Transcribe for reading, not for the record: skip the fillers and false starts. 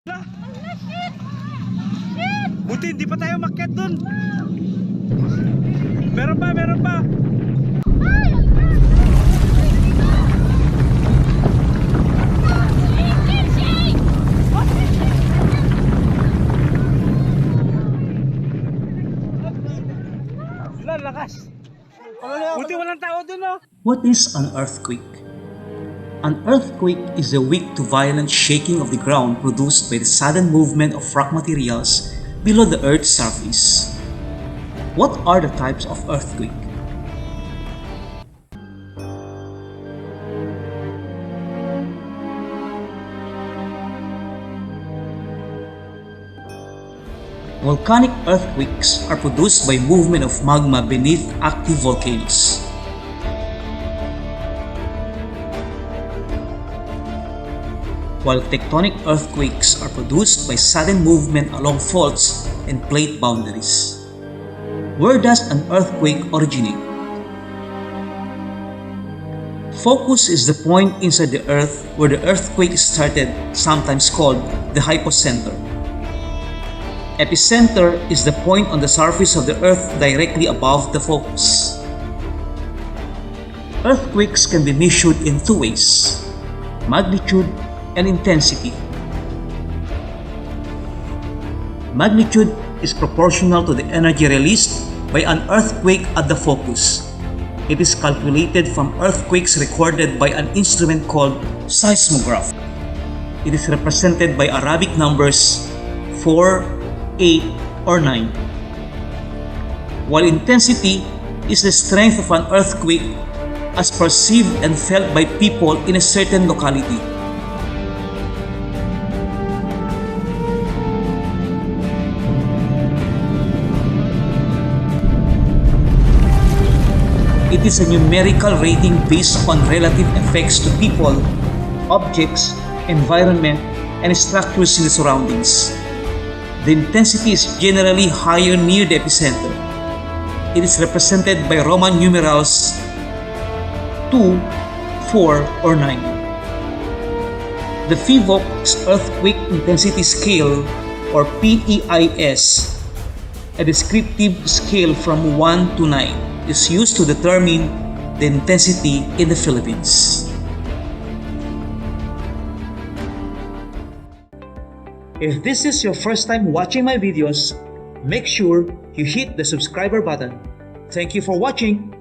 Buti hindi pa tayo makyat dun. Meron pa, meron pa. Lakas. Buti walang tao dun, oh. What is an earthquake? An earthquake is a weak to violent shaking of the ground produced by the sudden movement of rock materials below the Earth's surface. What are the types of earthquake? Volcanic earthquakes are produced by movement of magma beneath active volcanoes. While tectonic earthquakes are produced by sudden movement along faults and plate boundaries. Where does an earthquake originate? Focus is the point inside the earth where the earthquake started, sometimes called the hypocenter. Epicenter is the point on the surface of the earth directly above the focus. Earthquakes can be measured in two ways: magnitude and intensity. Magnitude is proportional to the energy released by an earthquake at the focus. It is calculated from earthquakes recorded by an instrument called seismograph. It is represented by Arabic numbers 4, 8, or 9. While intensity is the strength of an earthquake as perceived and felt by people in a certain locality. It is a numerical rating based on relative effects to people, objects, environment, and structures in the surroundings. The intensity is generally higher near the epicenter. It is represented by Roman numerals 2, 4, or 9. The PHIVOLCS Earthquake Intensity Scale, or PEIS, a descriptive scale from 1 to 9, is used to determine the intensity in the Philippines. If this is your first time watching my videos, make sure you hit the subscriber button. Thank you for watching!